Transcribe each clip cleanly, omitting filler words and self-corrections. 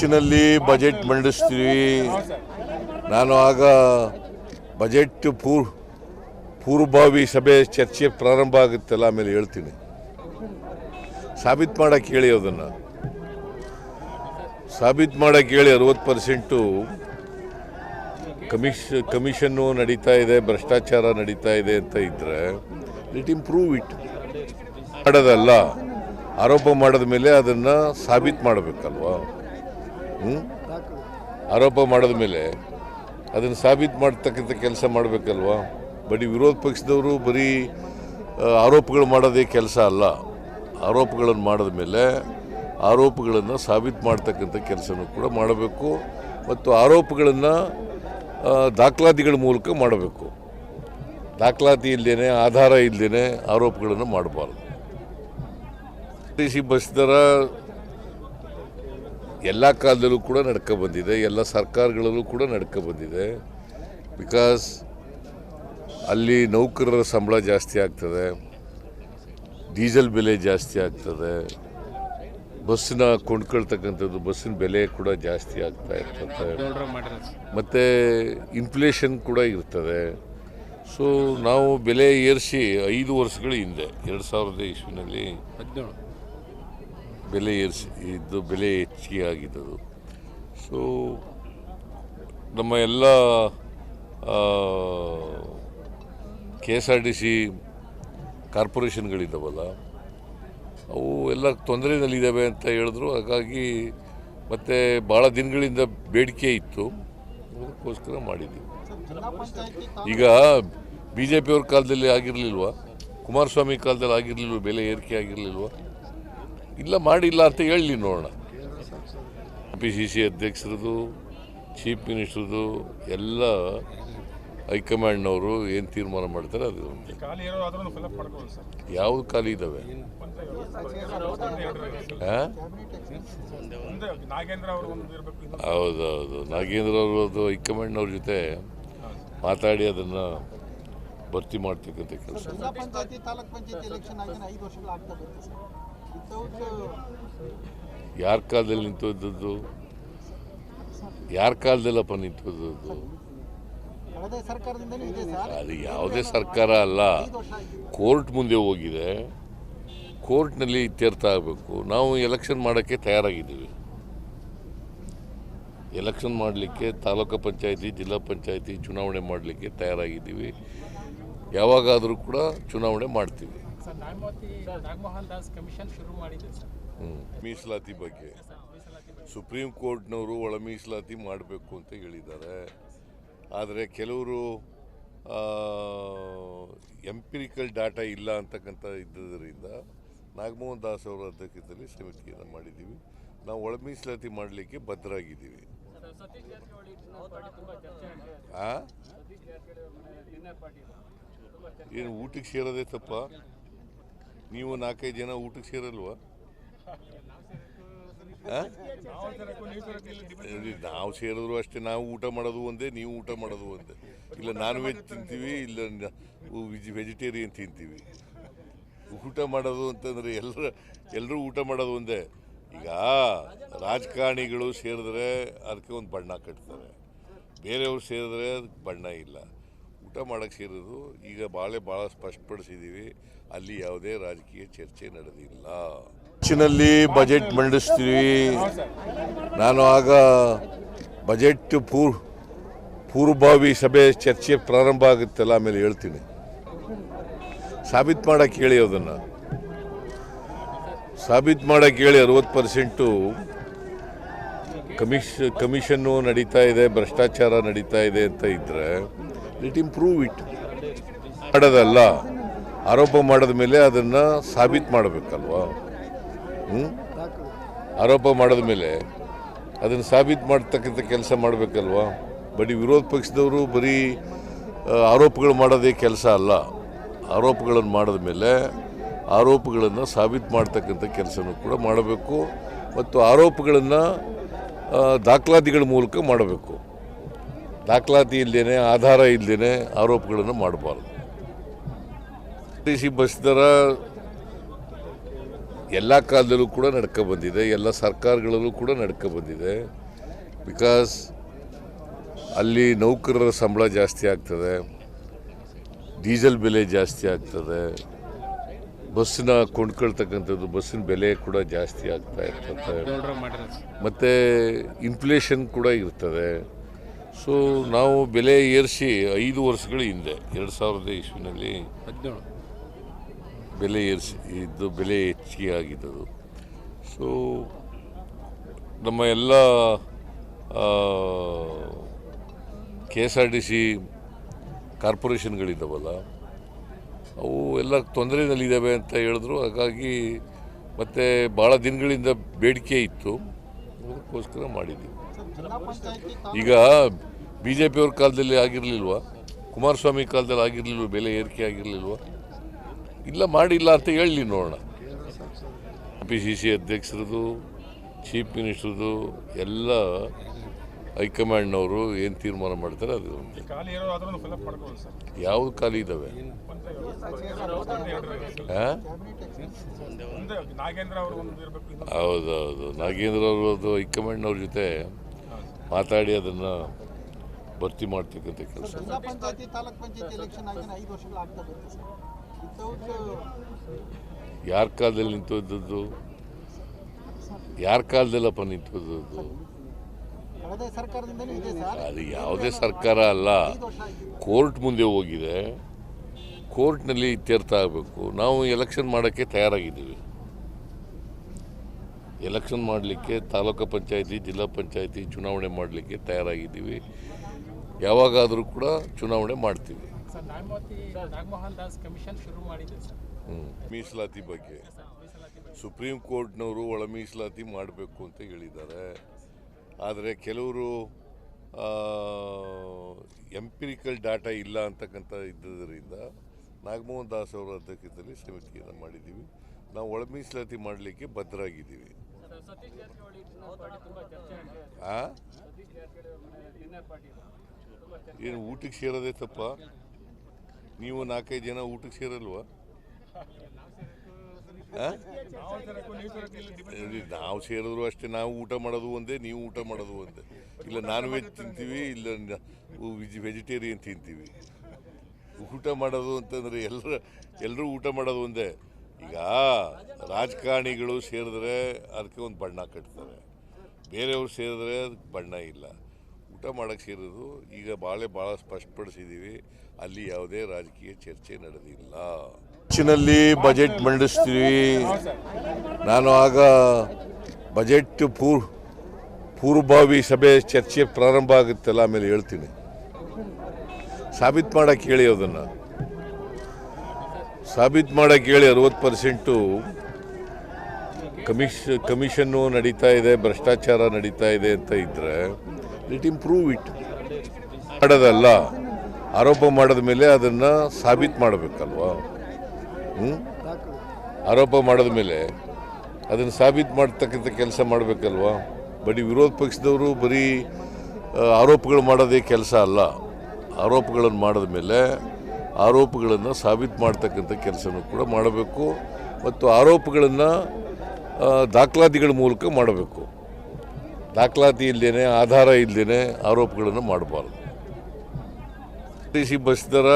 ಮಾರ್ಚ್ನಲ್ಲಿ ಬಜೆಟ್ ಮಂಡಿಸ್ತೀವಿ. ನಾನು ಆಗ ಬಜೆಟ್ ಪೂರ್ವಭಾವಿ ಸಭೆ ಚರ್ಚೆ ಪ್ರಾರಂಭ ಆಗುತ್ತಲ್ಲ, ಆಮೇಲೆ ಹೇಳ್ತೀನಿ. ಸಾಬೀತು ಮಾಡೋಕ್ಕೆ ಹೇಳಿ, ಅದನ್ನು ಸಾಬೀತು ಮಾಡೋಕ್ಕೆ ಹೇಳಿ. 60% ಕಮಿಷನ್ನು ನಡೀತಾ ಇದೆ, ಭ್ರಷ್ಟಾಚಾರ ನಡೀತಾ ಇದೆ ಅಂತ ಇದ್ದರೆ ಲೆಟ್ ಇಂಪ್ರೂವ್ ಇಟ್. ಮಾಡೋದಲ್ಲ, ಆರೋಪ ಮಾಡಿದ ಮೇಲೆ ಅದನ್ನು ಸಾಬೀತು ಮಾಡಬೇಕಲ್ವಾ? ಆರೋಪ ಮಾಡಿದ ಮೇಲೆ ಅದನ್ನು ಸಾಬೀತು ಮಾಡ್ತಕ್ಕಂಥ ಕೆಲಸ ಮಾಡಬೇಕಲ್ವಾ? ಬರೀ ವಿರೋಧ ಪಕ್ಷದವರು ಬರೀ ಆರೋಪಗಳು ಮಾಡೋದೇ ಕೆಲಸ ಅಲ್ಲ. ಆರೋಪಗಳನ್ನು ಮಾಡಿದ ಮೇಲೆ ಆರೋಪಗಳನ್ನು ಸಾಬೀತು ಮಾಡ್ತಕ್ಕಂಥ ಕೆಲಸನೂ ಕೂಡ ಮಾಡಬೇಕು, ಮತ್ತು ಆರೋಪಗಳನ್ನು ದಾಖಲಾತಿಗಳ ಮೂಲಕ ಮಾಡಬೇಕು. ದಾಖಲಾತಿ ಇಲ್ಲದೇ, ಆಧಾರ ಇಲ್ಲದೇ ಆರೋಪಗಳನ್ನು ಮಾಡಬಾರ್ದು. ಬಸ್ ದರ ಎಲ್ಲ ಕಾಲದಲ್ಲೂ ಕೂಡ ನಡ್ಕೊ ಬಂದಿದೆ, ಎಲ್ಲ ಸರ್ಕಾರಗಳಲ್ಲೂ ಕೂಡ ನಡ್ಕೊ ಬಂದಿದೆ. ಬಿಕಾಸ್ ಅಲ್ಲಿ ನೌಕರರ ಸಂಬಳ ಜಾಸ್ತಿ ಆಗ್ತದೆ, ಡೀಸೆಲ್ ಬೆಲೆ ಜಾಸ್ತಿ ಆಗ್ತದೆ, ಬಸ್ಸಿನ ಕೊಂಡ್ಕೊಳ್ತಕ್ಕಂಥದ್ದು ಬಸ್ಸಿನ ಬೆಲೆ ಕೂಡ ಜಾಸ್ತಿ ಆಗ್ತಾ ಇರ್ತದೆ, ಮತ್ತು ಇನ್ಫ್ಲೇಷನ್ ಕೂಡ ಇರ್ತದೆ. ಸೊ ನಾವು ಬೆಲೆ ಏರಿಸಿ 5 ವರ್ಷಗಳ ಹಿಂದೆ 2000 ಇಸ್ವಿನಲ್ಲಿ ಬೆಲೆ ಏರಿಸಿ ಇದ್ದು ಬೆಲೆ ಹೆಚ್ಚಿಗೆ ಆಗಿದ್ದದು. ಸೊ ನಮ್ಮ ಎಲ್ಲ KSRTC ಕಾರ್ಪೊರೇಷನ್ಗಳಿದ್ದಾವಲ್ಲ, ಅವು ಎಲ್ಲ ತೊಂದರೆಯಲ್ಲಿದ್ದಾವೆ ಅಂತ ಹೇಳಿದ್ರು. ಹಾಗಾಗಿ ಮತ್ತು ಭಾಳ ದಿನಗಳಿಂದ ಬೇಡಿಕೆ ಇತ್ತು, ಅದಕ್ಕೋಸ್ಕರ ಮಾಡಿದ್ವಿ. ಈಗ BJP ಅವ್ರ ಕಾಲದಲ್ಲಿ ಆಗಿರಲಿಲ್ವಾ? ಕುಮಾರಸ್ವಾಮಿ ಕಾಲದಲ್ಲಿ ಆಗಿರಲಿಲ್ವ? ಬೆಲೆ ಏರಿಕೆ ಆಗಿರಲಿಲ್ವ? ಇಲ್ಲ, ಮಾಡಿಲ್ಲ ಅಂತ ಹೇಳಲಿ ನೋಡೋಣ. PCC ಅಧ್ಯಕ್ಷರದು, ಚೀಫ್ ಮಿನಿಸ್ಟ್ರದು ಎಲ್ಲ ಹೈಕಮಾಂಡ್ನವರು ಏನು ತೀರ್ಮಾನ ಮಾಡ್ತಾರೆ ಅದು. ಯಾವುದು ಖಾಲಿ ಇದ್ದಾವೆ? ಹೌದೌದು, ನಾಗೇಂದ್ರ ಅವರು ಹೈಕಮಾಂಡ್ನವ್ರ ಜೊತೆ ಮಾತಾಡಿ ಅದನ್ನು ಭರ್ತಿ ಮಾಡ್ತಕ್ಕಂಥ ಕೆಲಸ. ಯಾರ ಕಾಲದಲ್ಲಿ ನಿಂತೋದದ್ದು? ಯಾರ ಕಾಲದಲ್ಲಪ್ಪ ನಿಂತೋದದ್ದು? ಅದು ಯಾವುದೇ ಸರ್ಕಾರ ಅಲ್ಲ, ಕೋರ್ಟ್ ಮುಂದೆ ಹೋಗಿದೆ, ಕೋರ್ಟ್ನಲ್ಲಿ ಇತ್ಯರ್ಥ ಆಗಬೇಕು. ನಾವು ಎಲೆಕ್ಷನ್ ಮಾಡೋಕ್ಕೆ ತಯಾರಾಗಿದ್ದೀವಿ. ಎಲೆಕ್ಷನ್ ಮಾಡಲಿಕ್ಕೆ ತಾಲೂಕು ಪಂಚಾಯತಿ, ಜಿಲ್ಲಾ ಪಂಚಾಯತಿ ಚುನಾವಣೆ ಮಾಡಲಿಕ್ಕೆ ತಯಾರಾಗಿದ್ದೀವಿ. ಯಾವಾಗಾದರೂ ಕೂಡ ಚುನಾವಣೆ ಮಾಡ್ತೀವಿ. ಮೀಸಲಾತಿ ಬಗ್ಗೆ ಸುಪ್ರೀಂ ಕೋರ್ಟ್ನವರು ಒಳ ಮೀಸಲಾತಿ ಮಾಡಬೇಕು ಅಂತ ಹೇಳಿದ್ದಾರೆ. ಆದರೆ ಕೆಲವರು ಎಂಪಿರಿಕಲ್ ಡಾಟಾ ಇಲ್ಲ ಅಂತಕ್ಕಂಥ ಇದ್ದರಿಂದ ನಾಗಮೋಹನ್ ದಾಸ್ ಅವರ ಅಧ್ಯಕ್ಷತೆಯಲ್ಲಿ ಸಮಿತಿಯನ್ನು ಮಾಡಿದ್ದೀವಿ. ನಾವು ಒಳ ಮೀಸಲಾತಿ ಮಾಡಲಿಕ್ಕೆ ಬದ್ಧರಾಗಿದ್ದೀವಿ. ಏನು ಊಟಕ್ಕೆ ಸೇರೋದೇ ತಪ್ಪ? ನೀವು 4-5 ಜನ ಊಟಕ್ಕೆ ಸೇರಲ್ವಾ? ನಾವು ಸೇರಿದ್ರು ಅಷ್ಟೇ. ನಾವು ಊಟ ಮಾಡೋದು ಒಂದೇ, ನೀವು ಊಟ ಮಾಡೋದು ಒಂದೇ. ಇಲ್ಲ ನಾನ್ ವೆಜ್ ತಿಂತೀವಿ, ಇಲ್ಲ ವೆಜಿಟೇರಿಯನ್ ತಿಂತೀವಿ. ಊಟ ಮಾಡೋದು ಅಂತಂದರೆ ಎಲ್ಲರೂ ಊಟ ಮಾಡೋದು ಒಂದೇ. ಈಗ ರಾಜಕಾರಣಿಗಳು ಸೇರಿದ್ರೆ ಅದಕ್ಕೆ ಒಂದು ಬಣ್ಣ ಕಟ್ತಾರೆ, ಬೇರೆಯವ್ರು ಸೇರಿದ್ರೆ ಅದಕ್ಕೆ ಬಣ್ಣ ಇಲ್ಲ. ಊಟ ಮಾಡೋಕ್ಕೆ ಸೇರೋದು. ಈಗ ಭಾಳ ಸ್ಪಷ್ಟಪಡಿಸಿದ್ದೀವಿ, ಅಲ್ಲಿ ಯಾವುದೇ ರಾಜಕೀಯ ಚರ್ಚೆ ನಡೆದಿಲ್ಲ. ಮಾರ್ಚ್ನಲ್ಲಿ ಬಜೆಟ್ ಮಂಡಿಸ್ತೀವಿ. ನಾನು ಆಗ ಬಜೆಟ್ ಪೂರ್ವಭಾವಿ ಸಭೆ ಚರ್ಚೆ ಪ್ರಾರಂಭ ಆಗುತ್ತಲ್ಲ, ಆಮೇಲೆ ಹೇಳ್ತೀನಿ. ಸಾಬೀತು ಮಾಡೋಕ್ಕೆ ಹೇಳಿ, ಅದನ್ನು ಸಾಬೀತು ಮಾಡೋಕ್ಕೆ ಹೇಳಿ. 60% ಕಮಿಷನ್ನು ನಡೀತಾ ಇದೆ, ಭ್ರಷ್ಟಾಚಾರ ನಡೀತಾ ಇದೆ ಅಂತ ಇದ್ದರೆ ಲೆಟ್ ಇಂಪ್ರೂವ್ ಇಟ್. ಮಾಡೋದಲ್ಲ, ಆರೋಪ ಮಾಡಿದ ಮೇಲೆ ಅದನ್ನು ಸಾಬೀತು ಮಾಡಬೇಕಲ್ವಾ? ಆರೋಪ ಮಾಡಿದ ಮೇಲೆ ಅದನ್ನು ಸಾಬೀತು ಮಾಡ್ತಕ್ಕಂಥ ಕೆಲಸ ಮಾಡಬೇಕಲ್ವಾ? ಬರೀ ವಿರೋಧ ಪಕ್ಷದವರು ಬರೀ ಆರೋಪಗಳು ಮಾಡೋದೇ ಕೆಲಸ ಅಲ್ಲ. ಆರೋಪಗಳನ್ನು ಮಾಡಿದ ಮೇಲೆ ಆರೋಪಗಳನ್ನು ಸಾಬೀತು ಮಾಡ್ತಕ್ಕಂಥ ಕೆಲಸನೂ ಕೂಡ ಮಾಡಬೇಕು, ಮತ್ತು ಆರೋಪಗಳನ್ನು ದಾಖಲಾತಿಗಳ ಮೂಲಕ ಮಾಡಬೇಕು. ದಾಖಲಾತಿ ಇಲ್ಲದೇ, ಆಧಾರ ಇಲ್ಲದೇ ಆರೋಪಗಳನ್ನು ಮಾಡಬಾರ್ದು. ಬಸ್ ದರ ಎಲ್ಲ ಕಾಲದಲ್ಲೂ ಕೂಡ ನಡ್ಕೊ ಬಂದಿದೆ, ಎಲ್ಲ ಸರ್ಕಾರಗಳಲ್ಲೂ ಕೂಡ ನಡ್ಕೊ ಬಂದಿದೆ. ಬಿಕಾಸ್ ಅಲ್ಲಿ ನೌಕರರ ಸಂಬಳ ಜಾಸ್ತಿ ಆಗ್ತದೆ, ಡೀಸೆಲ್ ಬೆಲೆ ಜಾಸ್ತಿ ಆಗ್ತದೆ, ಬಸ್ಸನ್ನ ಕೊಂಡ್ಕೊಳ್ತಕ್ಕಂಥದ್ದು ಬಸ್ಸಿನ ಬೆಲೆ ಕೂಡ ಜಾಸ್ತಿ ಆಗ್ತಾ ಇರ್ತದೆ, ಮತ್ತು ಇನ್ಫ್ಲೇಷನ್ ಕೂಡ ಇರ್ತದೆ. ಸೊ ನಾವು ಬೆಲೆ ಏರಿಸಿ 5 ವರ್ಷಗಳ ಹಿಂದೆ 2000 ಇಸ್ವಿನಲ್ಲಿ ಬೆಲೆ ಏರಿಸಿ ಇದ್ದು ಬೆಲೆ ಹೆಚ್ಚಿಗೆ ಆಗಿದ್ದದು. ಸೊ ನಮ್ಮ ಎಲ್ಲ KSRTC ಕಾರ್ಪೊರೇಷನ್ಗಳಿದ್ದಾವಲ್ಲ ಅವು ಎಲ್ಲ ತೊಂದರೆಯಲ್ಲಿದ್ದಾವೆ ಅಂತ ಹೇಳಿದ್ರು. ಹಾಗಾಗಿ ಮತ್ತು ಭಾಳ ದಿನಗಳಿಂದ ಬೇಡಿಕೆ ಇತ್ತು, ಅದಕ್ಕೋಸ್ಕರ ಮಾಡಿದ್ದೀವಿ. ಈಗ BJP ಅವ್ರ ಕಾಲದಲ್ಲಿ ಆಗಿರಲಿಲ್ವಾ, ಕುಮಾರಸ್ವಾಮಿ ಕಾಲದಲ್ಲಿ ಆಗಿರಲಿಲ್ವ, ಬೆಲೆ ಏರಿಕೆ ಆಗಿರಲಿಲ್ವ? ಇಲ್ಲ ಮಾಡಿಲ್ಲ ಅಂತ ಹೇಳಲಿ ನೋಡೋಣ. PCC ಅಧ್ಯಕ್ಷರದು, ಚೀಫ್ ಮಿನಿಸ್ಟ್ರದು ಎಲ್ಲ ಹೈಕಮಾಂಡ್ನವರು ಏನು ತೀರ್ಮಾನ ಮಾಡ್ತಾರೆ ಅದು. ಯಾವುದು ಖಾಲಿ ಇದ್ದಾವೆ? ಹೌದೌದು, ನಾಗೇಂದ್ರ ಅವರದು ಹೈಕಮಾಂಡ್ನವ್ರ ಜೊತೆ ಮಾತಾಡಿ ಅದನ್ನು ಭರ್ತಿ ಮಾಡ್ತಕ್ಕಂಥ ಕೆಲಸ. ಯಾರ ಕಾಲದಲ್ಲಿ ನಿಂತೋದದ್ದು? ಯಾರ ಕಾಲದಲ್ಲಪ್ಪ ನಿಂತೋದದ್ದು? ಅದು ಯಾವುದೇ ಸರ್ಕಾರ ಅಲ್ಲ, ಕೋರ್ಟ್ ಮುಂದೆ ಹೋಗಿದೆ, ಕೋರ್ಟ್ನಲ್ಲಿ ಇತ್ಯರ್ಥ ಆಗಬೇಕು. ನಾವು ಎಲೆಕ್ಷನ್ ಮಾಡೋಕ್ಕೆ ತಯಾರಾಗಿದ್ದೀವಿ. ಎಲೆಕ್ಷನ್ ಮಾಡಲಿಕ್ಕೆ ತಾಲೂಕು ಪಂಚಾಯತಿ, ಜಿಲ್ಲಾ ಪಂಚಾಯತಿ ಚುನಾವಣೆ ಮಾಡಲಿಕ್ಕೆ ತಯಾರಾಗಿದ್ದೀವಿ. ಯಾವಾಗಾದರೂ ಕೂಡ ಚುನಾವಣೆ ಮಾಡ್ತೀವಿ. ಮೀಸಲಾತಿ ಬಗ್ಗೆ ಸುಪ್ರೀಂ ಕೋರ್ಟ್ನವರು ಒಳ ಮೀಸಲಾತಿ ಮಾಡಬೇಕು ಅಂತ ಹೇಳಿದ್ದಾರೆ. ಆದರೆ ಕೆಲವರು ಎಂಪಿರಿಕಲ್ ಡಾಟಾ ಇಲ್ಲ ಅಂತಕ್ಕಂಥ ಇದ್ದರಿಂದ ನಾಗಮೋಹನ್ ದಾಸ್ ಅವರ ಅಧ್ಯಕ್ಷತೆಯಲ್ಲಿ ಸಮಿತಿಯನ್ನು ಮಾಡಿದ್ದೀವಿ. ನಾವು ಒಳ ಮೀಸಲಾತಿ ಮಾಡಲಿಕ್ಕೆ ಬದ್ಧರಾಗಿದ್ದೀವಿ. ಏನು ಊಟಕ್ಕೆ ಸೇರೋದೇ ತಪ್ಪ? ನೀವು 4-5 ಜನ ಊಟಕ್ಕೆ ಸೇರಲ್ವಾ? ನಾವು ಸೇರಿದ್ರು ಅಷ್ಟೇ. ನಾವು ಊಟ ಮಾಡೋದು ಒಂದೇ, ನೀವು ಊಟ ಮಾಡೋದು ಒಂದೇ. ಇಲ್ಲ ನಾನ್ ವೆಜ್ ತಿಂತೀವಿ, ಇಲ್ಲ ವೆಜಿಟೇರಿಯನ್ ತಿಂತೀವಿ. ಊಟ ಮಾಡೋದು ಅಂತಂದರೆ ಎಲ್ಲರೂ ಊಟ ಮಾಡೋದು ಒಂದೇ. ಈಗ ರಾಜಕಾರಣಿಗಳು ಸೇರಿದ್ರೆ ಅದಕ್ಕೆ ಒಂದು ಬಣ್ಣ ಕಟ್ತಾರೆ, ಬೇರೆಯವ್ರು ಸೇರಿದ್ರೆ ಅದಕ್ಕೆ ಬಣ್ಣ ಇಲ್ಲ. ಊಟ ಮಾಡೋಕ್ಕೆ ಸೇರೋದು. ಈಗ ಭಾಳ ಸ್ಪಷ್ಟಪಡಿಸಿದ್ದೀವಿ, ಅಲ್ಲಿ ಯಾವುದೇ ರಾಜಕೀಯ ಚರ್ಚೆ ನಡೆದಿಲ್ಲ. ಹೆಚ್ಚಿನಲ್ಲಿ ಬಜೆಟ್ ಮಂಡಿಸ್ತೀವಿ. ನಾನು ಆಗ ಬಜೆಟ್ ಪೂರ್ವಭಾವಿ ಸಭೆ ಚರ್ಚೆ ಪ್ರಾರಂಭ ಆಗುತ್ತಲ್ಲ, ಆಮೇಲೆ ಹೇಳ್ತೀನಿ. ಸಾಬೀತು ಮಾಡೋಕ್ಕೆ ಹೇಳಿ, ಅದನ್ನು ಸಾಬೀತು ಮಾಡೋಕ್ಕೆ ಹೇಳಿ. 60% ಕಮಿಷನ್ನು ನಡೀತಾ ಇದೆ, ಭ್ರಷ್ಟಾಚಾರ ನಡೀತಾ ಇದೆ ಅಂತ ಇದ್ದರೆ ಲೆಟ್ ಇಂಪ್ರೂವ್ ಇಟ್. ಮಾಡೋದಲ್ಲ, ಆರೋಪ ಮಾಡಿದ ಮೇಲೆ ಅದನ್ನು ಸಾಬೀತು ಮಾಡಬೇಕಲ್ವಾ? ಆರೋಪ ಮಾಡಿದ ಮೇಲೆ ಅದನ್ನು ಸಾಬೀತು ಮಾಡ್ತಕ್ಕಂಥ ಕೆಲಸ ಮಾಡಬೇಕಲ್ವಾ? ಬರೀ ವಿರೋಧ ಪಕ್ಷದವರು ಬರೀ ಆರೋಪಗಳು ಮಾಡೋದೇ ಕೆಲಸ ಅಲ್ಲ. ಆರೋಪಗಳನ್ನು ಮಾಡಿದ ಮೇಲೆ ಆರೋಪಗಳನ್ನು ಸಾಬೀತು ಮಾಡ್ತಕ್ಕಂಥ ಕೆಲಸನೂ ಕೂಡ ಮಾಡಬೇಕು, ಮತ್ತು ಆರೋಪಗಳನ್ನು ದಾಖಲಾತಿಗಳ ಮೂಲಕ ಮಾಡಬೇಕು. ದಾಖಲಾತಿ ಇಲ್ಲದೇ, ಆಧಾರ ಇಲ್ಲದೇ ಆರೋಪಗಳನ್ನು ಮಾಡಬಾರ್ದು. ಬಸ್ ದರ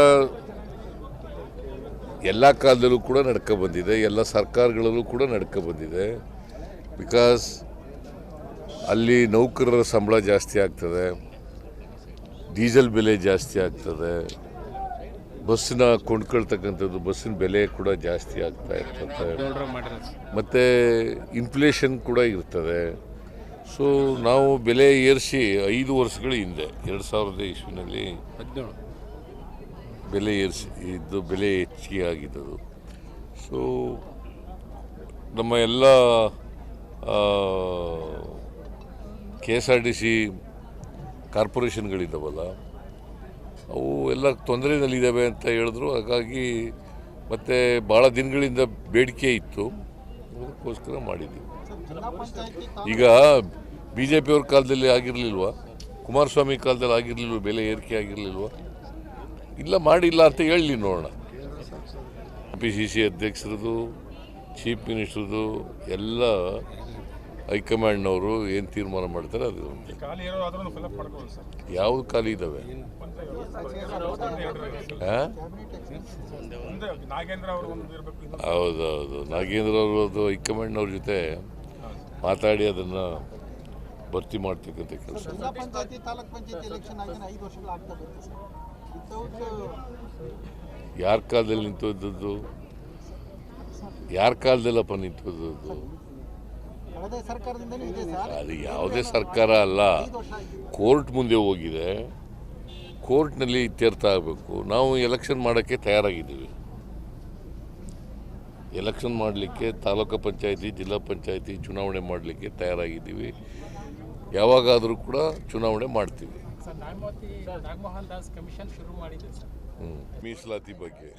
ಎಲ್ಲ ಕಾಲದಲ್ಲೂ ಕೂಡ ನಡ್ಕೊ ಬಂದಿದೆ, ಎಲ್ಲ ಸರ್ಕಾರಗಳಲ್ಲೂ ಕೂಡ ನಡ್ಕೊ ಬಂದಿದೆ. ಬಿಕಾಸ್ ಅಲ್ಲಿ ನೌಕರರ ಸಂಬಳ ಜಾಸ್ತಿ ಆಗ್ತದೆ, ಡೀಸೆಲ್ ಬೆಲೆ ಜಾಸ್ತಿ ಆಗ್ತದೆ, ಬಸ್ಸನ್ನ ಕೊಂಡ್ಕೊಳ್ತಕ್ಕಂಥದ್ದು ಬಸ್ಸಿನ ಬೆಲೆ ಕೂಡ ಜಾಸ್ತಿ ಆಗ್ತಾ ಇರ್ತದೆ, ಮತ್ತು ಇನ್ಫ್ಲೇಷನ್ ಕೂಡ ಇರ್ತದೆ. ಸೊ ನಾವು ಬೆಲೆ ಏರಿಸಿ 5 ವರ್ಷಗಳ ಹಿಂದೆ 2000 ಇಸ್ವಿನಲ್ಲಿ ಬೆಲೆ ಏರಿಸಿ ಇದ್ದು ಬೆಲೆ ಹೆಚ್ಚಿಗೆ ಆಗಿದ್ದದು. ಸೊ ನಮ್ಮ ಎಲ್ಲ KSRTC ಕಾರ್ಪೊರೇಷನ್ಗಳಿದ್ದಾವಲ್ಲ ಅವು ಎಲ್ಲ ತೊಂದರೆಯಲ್ಲಿದ್ದಾವೆ ಅಂತ ಹೇಳಿದ್ರು. ಹಾಗಾಗಿ ಮತ್ತು ಭಾಳ ದಿನಗಳಿಂದ ಬೇಡಿಕೆ ಇತ್ತು, ಅದಕ್ಕೋಸ್ಕರ ಮಾಡಿದ್ದೀವಿ. ಈಗ BJP ಅವ್ರ ಕಾಲದಲ್ಲಿ ಆಗಿರಲಿಲ್ವಾ, ಕುಮಾರಸ್ವಾಮಿ ಕಾಲದಲ್ಲಿ ಆಗಿರಲಿಲ್ವ, ಬೆಲೆ ಏರಿಕೆ ಆಗಿರಲಿಲ್ವ? ಇಲ್ಲ ಮಾಡಿಲ್ಲ ಅಂತ ಹೇಳಲಿ ನೋಡೋಣ. PCC ಅಧ್ಯಕ್ಷರದು, ಚೀಫ್ ಮಿನಿಸ್ಟ್ರದು ಎಲ್ಲ ಹೈಕಮಾಂಡ್ನವರು ಏನು ತೀರ್ಮಾನ ಮಾಡ್ತಾರೆ ಅದು ಯಾವುದು ಖಾಲಿ ಇದ್ದಾವೆ ಹೌದೌದು ನಾಗೇಂದ್ರ ಅವ್ರದ್ದು ಹೈಕಮಾಂಡ್ನವ್ರ ಜೊತೆ ಮಾತಾಡಿ ಅದನ್ನು ಭರ್ತಿ ಮಾಡ್ತಕ್ಕಂಥ ಕೆಲಸ. ಯಾರ ಕಾಲದಲ್ಲಿ ನಿಂತೋದದ್ದು? ಯಾರ ಕಾಲದಲ್ಲಪ್ಪ ನಿಂತೋದದ್ದು? ಅದು ಯಾವುದೇ ಸರ್ಕಾರ ಅಲ್ಲ, ಕೋರ್ಟ್ ಮುಂದೆ ಹೋಗಿದೆ, ಕೋರ್ಟ್ನಲ್ಲಿ ಇತ್ಯರ್ಥ ಆಗಬೇಕು. ನಾವು ಎಲೆಕ್ಷನ್ ಮಾಡೋಕ್ಕೆ ತಯಾರಾಗಿದ್ದೀವಿ. ಎಲೆಕ್ಷನ್ ಮಾಡಲಿಕ್ಕೆ ತಾಲೂಕು ಪಂಚಾಯತಿ ಜಿಲ್ಲಾ ಪಂಚಾಯತಿ ಚುನಾವಣೆ ಮಾಡಲಿಕ್ಕೆ ತಯಾರಾಗಿದ್ದೀವಿ. ಯಾವಾಗಾದರೂ ಕೂಡ ಚುನಾವಣೆ ಮಾಡ್ತೀವಿ. ಮೀಸಲಾತಿ ಬಗ್ಗೆ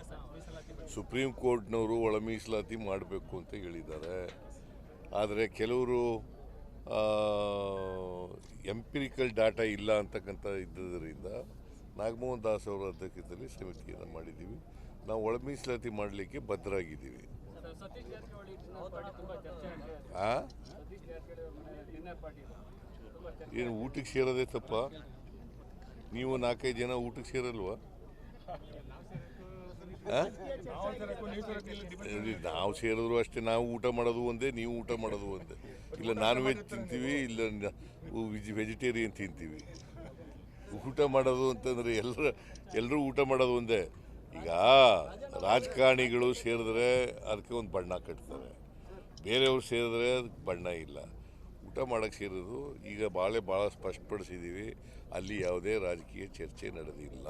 ಸುಪ್ರೀಂ ಕೋರ್ಟ್ನವರು ಒಳ ಮೀಸಲಾತಿ ಮಾಡಬೇಕು ಅಂತ ಹೇಳಿದ್ದಾರೆ. ಆದರೆ ಕೆಲವರು ಎಂಪಿರಿಕಲ್ ಡಾಟಾ ಇಲ್ಲ ಅಂತಕ್ಕಂಥ ಇದ್ದರಿಂದ ನಾಗಮೋಹನ್ ದಾಸ್ ಅವರ ಅಧ್ಯಕ್ಷತೆಯಲ್ಲಿ ಸಮಿತಿಯನ್ನು ಮಾಡಿದ್ದೀವಿ. ನಾವು ಒಳ ಮೀಸಲಾತಿ ಮಾಡಲಿಕ್ಕೆ ಬದ್ಧರಾಗಿದ್ದೀವಿ. ಏನು ಊಟಕ್ಕೆ ಸೇರೋದೇ ತಪ್ಪ? ನೀವು 4-5 ಜನ ಊಟಕ್ಕೆ ಸೇರಲ್ವಾ? ನಾವು ಸೇರಿದ್ರು ಅಷ್ಟೇ. ನಾವು ಊಟ ಮಾಡೋದು ಒಂದೇ, ನೀವು ಊಟ ಮಾಡೋದು ಒಂದೇ. ಇಲ್ಲ ನಾನ್ ವೆಜ್ ತಿಂತೀವಿ, ಇಲ್ಲ ವೆಜಿಟೇರಿಯನ್ ತಿಂತೀವಿ. ಊಟ ಮಾಡೋದು ಅಂತಂದರೆ ಎಲ್ಲರೂ ಊಟ ಮಾಡೋದು ಒಂದೇ. ಈಗ ರಾಜಕಾರಣಿಗಳು ಸೇರಿದ್ರೆ ಅದಕ್ಕೆ ಒಂದು ಬಣ್ಣ ಕಟ್ತಾರೆ, ಬೇರೆಯವ್ರು ಸೇರಿದ್ರೆ ಅದಕ್ಕೆ ಬಣ್ಣ ಇಲ್ಲ. ಊಟ ಮಾಡೋಕ್ಕೆ ಸೇರೋದು ಈಗ ಭಾಳ ಸ್ಪಷ್ಟಪಡಿಸಿದ್ದೀವಿ. ಅಲ್ಲಿ ಯಾವುದೇ ರಾಜಕೀಯ ಚರ್ಚೆ ನಡೆದಿಲ್ಲ.